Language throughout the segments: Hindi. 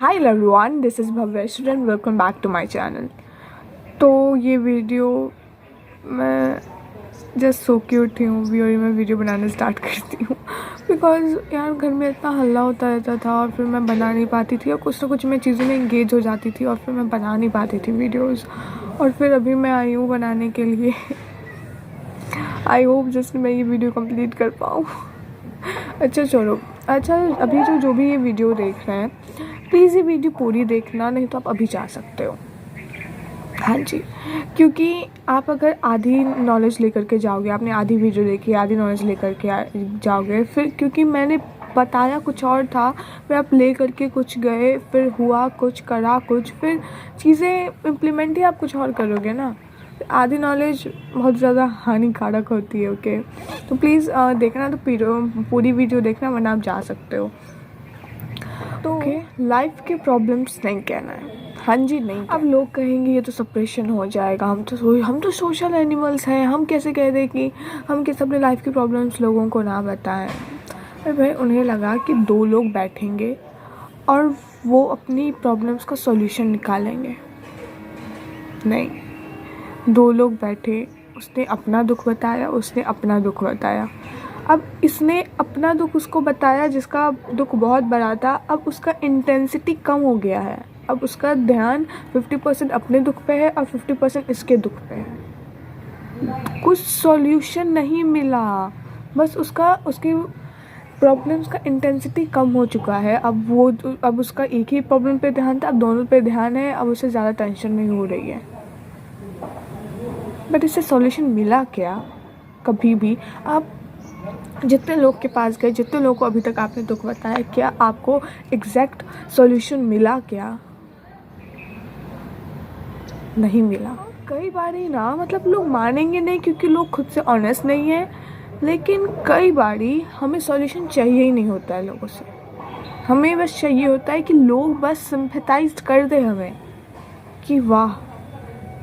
Hi everyone, this is Bhavya and welcome back to my channel। तो ये वीडियो मैं जस्ट सो के उठी हूँ अभी और मैं वीडियो बनाना स्टार्ट करती हूँ बिकॉज़ यार घर में इतना हल्ला होता रहता था और फिर मैं बना नहीं पाती थी और कुछ ना कुछ मैं चीज़ों में इंगेज हो जाती थी और फिर मैं बना नहीं पाती थी वीडियोस। और फिर अभी मैं आई हूँ बनाने के लिए। आई होप जस्ट मैं ये वीडियो कंप्लीट कर पाऊँ। अच्छा छोड़ो। अच्छा अभी जो भी ये वीडियो देख रहे हैं प्लीज़ ये वीडियो पूरी देखना, नहीं तो आप अभी जा सकते हो। हाँ जी, क्योंकि आप अगर आधी नॉलेज लेकर के जाओगे, आपने आधी वीडियो देखी आधी नॉलेज लेकर के जाओगे फिर, क्योंकि मैंने बताया कुछ और था, फिर आप ले करके कुछ गए, फिर हुआ कुछ, करा कुछ, फिर चीज़ें इम्प्लीमेंट ही आप कुछ और करोगे ना। आधी नॉलेज बहुत ज़्यादा हानिकारक होती है। ओके, तो प्लीज़ देखना, तो पूरी वीडियो देखना वरना आप जा सकते हो। तो लाइफ के प्रॉब्लम्स नहीं कहना है। हाँ जी, नहीं। अब लोग कहेंगे ये तो सप्रेशन हो जाएगा, हम तो सोशल एनिमल्स हैं, हम कैसे कह दें कि हम कैसे अपने लाइफ की प्रॉब्लम्स लोगों को ना बताएं। अरे भाई, उन्हें लगा कि दो लोग बैठेंगे और वो अपनी प्रॉब्लम्स का सॉल्यूशन निकालेंगे। नहीं, दो लोग बैठे, उसने अपना दुख बताया, उसने अपना दुख बताया। अब इसने अपना दुख उसको बताया जिसका दुख बहुत बड़ा था, अब उसका इंटेंसिटी कम हो गया है। अब उसका ध्यान 50% अपने दुख पे है और 50% इसके दुख पे है। कुछ सॉल्यूशन नहीं मिला, बस उसकी प्रॉब्लम्स का इंटेंसिटी कम हो चुका है। अब उसका एक ही प्रॉब्लम पे ध्यान था, अब दोनों पे ध्यान है, अब उसे ज़्यादा टेंशन नहीं हो रही है। बट इससे सॉल्यूशन मिला क्या? कभी भी आप जितने लोग के पास गए, जितने लोगों को अभी तक आपने दुख बताया, क्या आपको एग्जैक्ट सॉल्यूशन मिला क्या? नहीं मिला। कई बार ही ना, मतलब लोग मानेंगे नहीं क्योंकि लोग खुद से ऑनेस्ट नहीं है, लेकिन कई बारी हमें सॉल्यूशन चाहिए ही नहीं होता है लोगों से। हमें बस चाहिए होता है कि लोग बस सिंपैथाइज कर दे हमें कि वाह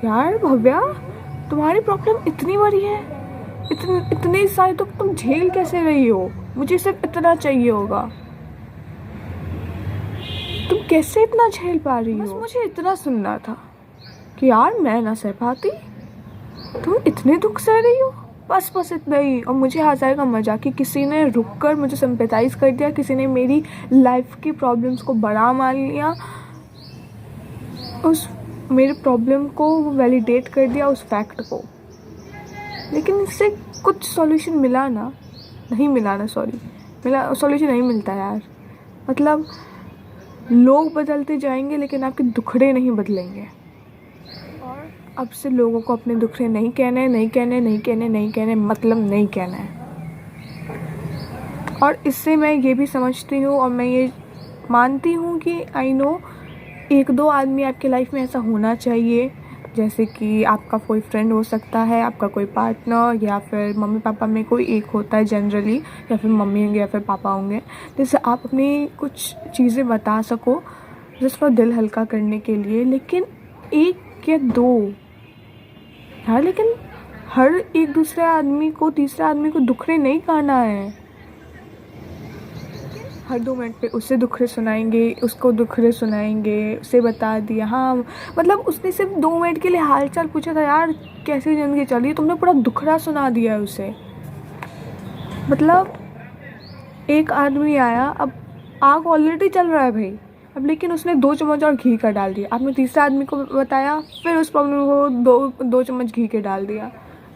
यार भव्या, तुम्हारी प्रॉब्लम इतनी बड़ी है, इतने सारे तो तुम झेल कैसे रही हो, मुझे सिर्फ इतना चाहिए होगा, तुम कैसे इतना झेल पा रही हो। बस मुझे इतना सुनना था कि यार मैं ना सह पाती, तुम इतने दुख सह रही हो, बस इतना ही। और मुझे आ जाएगा मजा कि किसी ने रुक कर मुझे सिंपैथाइज कर दिया, किसी ने मेरी लाइफ की प्रॉब्लम्स को बड़ा मान लिया, उस मेरे प्रॉब्लम को वैलिडेट कर दिया, उस फैक्ट को। लेकिन इससे कुछ सॉल्यूशन मिला ना? नहीं मिला ना, सॉल्यूशन नहीं मिलता यार। मतलब लोग बदलते जाएंगे लेकिन आपके दुखड़े नहीं बदलेंगे। और अब से लोगों को अपने दुखड़े नहीं कहने, मतलब नहीं कहना है। और इससे मैं ये भी समझती हूँ और मैं ये मानती हूँ कि आई नो एक दो आदमी आपके लाइफ में ऐसा होना चाहिए, जैसे कि आपका कोई फ्रेंड हो सकता है, आपका कोई पार्टनर, या फिर मम्मी पापा में कोई एक होता है जनरली, या फिर मम्मी होंगे या फिर पापा होंगे, जिससे आप अपनी कुछ चीज़ें बता सको जस्ट फॉर दिल हल्का करने के लिए। लेकिन एक या दो यार, लेकिन हर एक तीसरे आदमी को दुखड़े नहीं कहना है। हर 2 मिनट पे उससे दुखड़े सुनाएंगे, उसको दुखड़े सुनाएंगे, उसे बता दिया। हाँ, मतलब उसने सिर्फ 2 मिनट के लिए हालचाल पूछा था, यार कैसी ज़िंदगी चल रही है, तुमने पूरा दुखड़ा सुना दिया है उसे। मतलब एक आदमी आया, अब आग ऑलरेडी चल रहा है भाई, अब लेकिन उसने 2 चम्मच और घी का डाल दिया। आपने तीसरा आदमी को बताया, फिर उस प्रॉब्लम को 2 चम्मच घी के डाल दिया।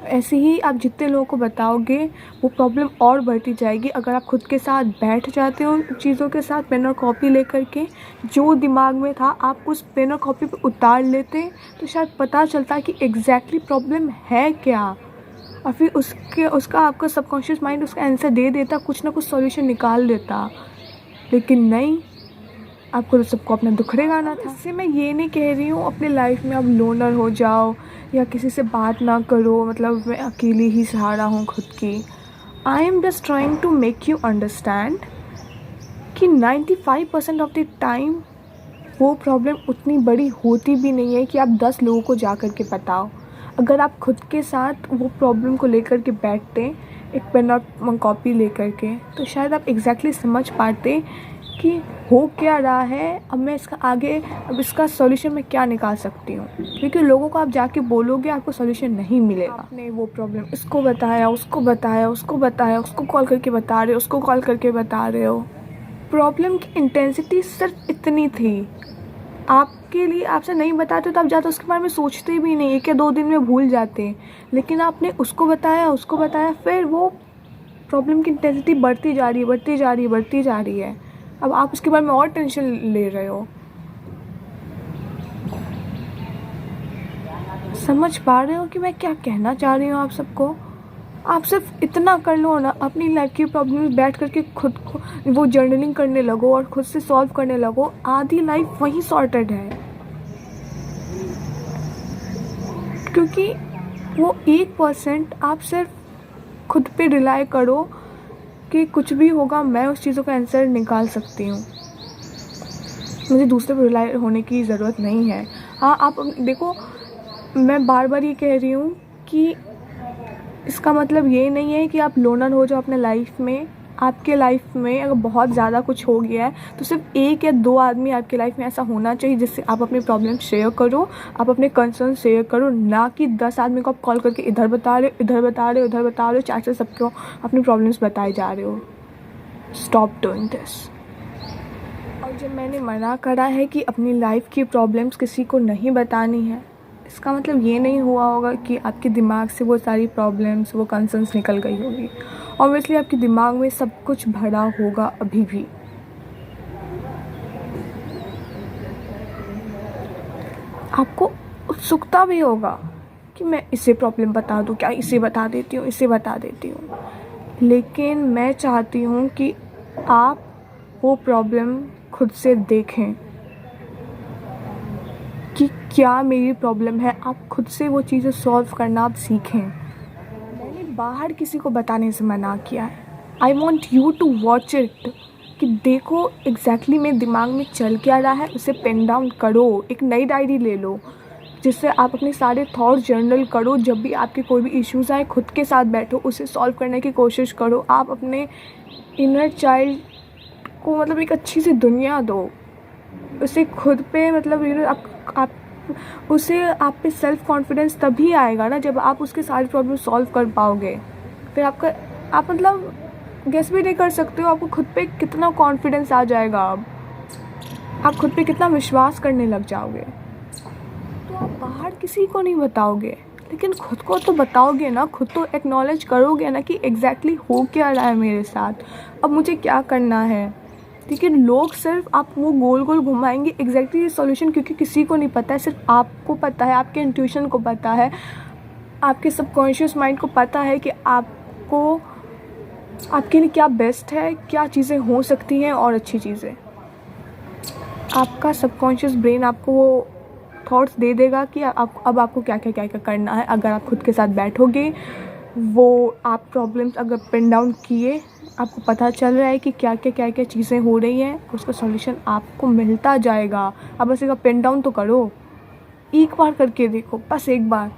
ऐसे ही आप जितने लोगों को बताओगे वो प्रॉब्लम और बढ़ती जाएगी। अगर आप खुद के साथ बैठ जाते हो, चीज़ों के साथ पेन और कॉपी लेकर के, जो दिमाग में था आप उस पेन और कॉपी पे उतार लेते, तो शायद पता चलता कि एग्जैक्टली प्रॉब्लम है क्या, और फिर उसका आपका सबकॉन्शियस माइंड उसका आंसर दे देता, कुछ ना कुछ सॉल्यूशन निकाल देता। लेकिन नहीं, आपको तो सबको अपना दुखड़े गाना था। इससे मैं ये नहीं कह रही हूँ अपने लाइफ में आप लोनर हो जाओ या किसी से बात ना करो, मतलब मैं अकेली ही सहारा हूँ खुद की। I am just trying to make you understand कि 95% ऑफ द टाइम वो प्रॉब्लम उतनी बड़ी होती भी नहीं है कि आप 10 लोगों को जा कर के बताओ। अगर आप खुद के साथ वो प्रॉब्लम को लेकर के बैठते, एक पेन और कॉपी लेकर के, तो शायद आप एग्जैक्टली समझ पाते कि हो क्या रहा है, अब मैं इसका आगे, अब इसका सॉल्यूशन मैं क्या निकाल सकती हूँ। क्योंकि लोगों को आप जाके बोलोगे आपको सॉल्यूशन नहीं मिलेगा। आपने वो प्रॉब्लम इसको बताया, उसको बताया, उसको बताया, उसको कॉल करके बता रहे हो, उसको कॉल करके बता रहे हो। प्रॉब्लम की इंटेंसिटी सिर्फ इतनी थी, आपके लिए आपसे नहीं बताते तो आप ज़्यादा उसके बारे में सोचते भी नहीं, 1 या 2 दिन में भूल जाते। लेकिन आपने उसको बताया, उसको बताया, फिर वो प्रॉब्लम की इंटेंसिटी बढ़ती जा रही है, बढ़ती जा रही है, बढ़ती जा रही है। अब आप उसके बारे में और टेंशन ले रहे हो। समझ पा रहे हो कि मैं क्या कहना चाह रही हूँ आप सबको? आप सिर्फ इतना कर लो ना, अपनी लाइफ की प्रॉब्लम बैठ करके खुद को वो जर्नलिंग करने लगो और खुद से सॉल्व करने लगो, आधी लाइफ वहीं सॉर्टेड है। क्योंकि वो 1% आप सिर्फ खुद पे रिलाई करो कि कुछ भी होगा मैं उस चीज़ों का आंसर निकाल सकती हूँ, मुझे दूसरे पर रिलाई होने की ज़रूरत नहीं है। हाँ, आप देखो, मैं बार बार ये कह रही हूँ कि इसका मतलब ये नहीं है कि आप लोनर हो जाओ अपने लाइफ में। आपके लाइफ में अगर बहुत ज़्यादा कुछ हो गया है तो सिर्फ 1 या 2 आदमी आपके लाइफ में ऐसा होना चाहिए जिससे आप अपनी प्रॉब्लम शेयर करो, आप अपने कंसर्न शेयर करो, ना कि 10 आदमी को आप कॉल करके इधर बता रहे हो, इधर बता रहे हो, उधर बता रहे हो, 4 सबको अपनी प्रॉब्लम्स बताए जा रहे हो। Stop doing this. और जब मैंने मना करा है कि अपनी लाइफ की प्रॉब्लम्स किसी को नहीं बतानी है, इसका मतलब ये नहीं हुआ होगा कि आपके दिमाग से वो सारी प्रॉब्लम्स, वो कंसर्न्स निकल गई होगी। ऑब्वियसली आपके दिमाग में सब कुछ भरा होगा अभी भी। आपको उत्सुकता भी होगा कि मैं इसे प्रॉब्लम बता दूं क्या, इसे बता देती हूँ, इसे बता देती हूँ। लेकिन मैं चाहती हूँ कि आप वो प्रॉब्लम खुद से देखें कि क्या मेरी प्रॉब्लम है। आप खुद से वो चीज़ें सॉल्व करना आप सीखें। मैंने बाहर किसी को बताने से मना किया है। I want you to watch it, कि देखो एग्जैक्टली मेरे दिमाग में चल क्या रहा है, उसे पेन डाउन करो, एक नई डायरी ले लो जिससे आप अपने सारे थॉट जर्नल करो। जब भी आपके कोई भी इश्यूज़ आए, खुद के साथ बैठो, उसे सॉल्व करने की कोशिश करो। आप अपने इनर चाइल्ड को मतलब एक अच्छी सी दुनिया दो, उसे खुद पे मतलब आप उसे आप पे सेल्फ कॉन्फिडेंस तभी आएगा ना जब आप उसके सारी प्रॉब्लम सॉल्व कर पाओगे। फिर आपका आप मतलब गेस भी नहीं कर सकते हो आपको खुद पे कितना कॉन्फिडेंस आ जाएगा। आप खुद पे कितना विश्वास करने लग जाओगे। तो आप बाहर किसी को नहीं बताओगे, लेकिन खुद को तो बताओगे ना, खुद तो एक्नॉलेज करोगे ना कि एग्जैक्टली हो क्या रहा है मेरे साथ, अब मुझे क्या करना है। लेकिन लोग सिर्फ आप वो गोल गोल घुमाएंगे एग्जैक्टली सॉल्यूशन, क्योंकि किसी को नहीं पता है, सिर्फ आपको पता है, आपके इंट्यूशन को पता है, आपके सबकॉन्शियस माइंड को पता है कि आपको आपके लिए क्या बेस्ट है, क्या चीज़ें हो सकती हैं और अच्छी चीज़ें। आपका सबकॉन्शियस ब्रेन आपको वो थॉट्स दे देगा कि अब आपको क्या क्या करना है। अगर आप खुद के साथ बैठोगे, वो आप प्रॉब्लम्स अगर पेन डाउन किए, आपको पता चल रहा है कि क्या क्या चीज़ें हो रही हैं, उसका सॉल्यूशन आपको मिलता जाएगा। अब बस एक पेन डाउन तो करो, एक बार करके देखो, बस एक बार।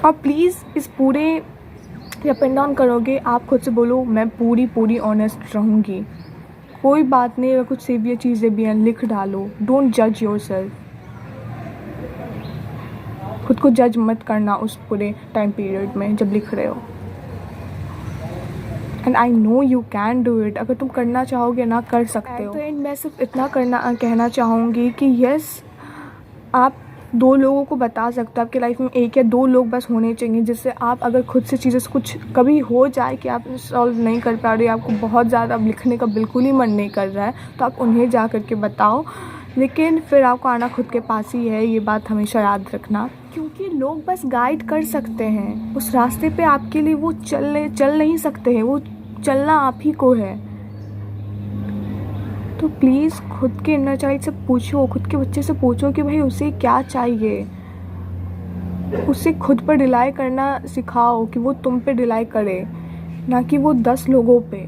और प्लीज़ इस पूरे या पेन डाउन करोगे, आप खुद से बोलो मैं पूरी ऑनेस्ट रहूँगी, कोई बात नहीं, अगर कुछ सीवियर चीज़ें भी हैं लिख डालो। डोंट जज योरसेल्फ, खुद को जज मत करना उस पूरे टाइम पीरियड में जब लिख रहे हो। And I know you can do it, अगर तुम करना चाहोगे ना कर सकते हो। तो एंड मैं सिर्फ इतना कहना चाहूँगी कि यस, आप 2 लोगों को बता सकते हो। आपके लाइफ में 1 या 2 लोग बस होने चाहिए जिससे आप अगर खुद से चीज़ें कुछ कभी हो जाए कि आप सॉल्व नहीं कर पा रहे, आपको बहुत ज़्यादा लिखने का बिल्कुल ही मन नहीं कर रहा है, तो आप उन्हें जा कर के बताओ। लेकिन फिर आपको आना खुद के पास ही है, ये बात हमेशा याद रखना, क्योंकि लोग बस गाइड कर सकते हैं उस रास्ते पे आपके लिए, वो चल नहीं सकते हैं, वो चलना आप ही को है। तो प्लीज़ खुद के इनर चाइल्ड से पूछो, खुद के बच्चे से पूछो कि भाई उसे क्या चाहिए। उसे खुद पर रिलाई करना सिखाओ कि वो तुम पे रिलाई करे, ना कि वो 10 लोगों पे।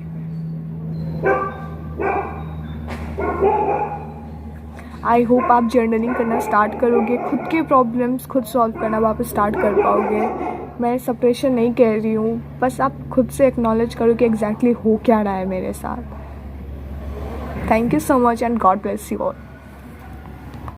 आई होप आप जर्नलिंग करना स्टार्ट करोगे, खुद के प्रॉब्लम्स खुद सॉल्व करना वापस स्टार्ट कर पाओगे। मैं सेपरेशन नहीं कह रही हूँ, बस आप खुद से एक्नॉलेज करो कि एग्जैक्टली हो क्या रहा है मेरे साथ। Thank you so much and God bless you all.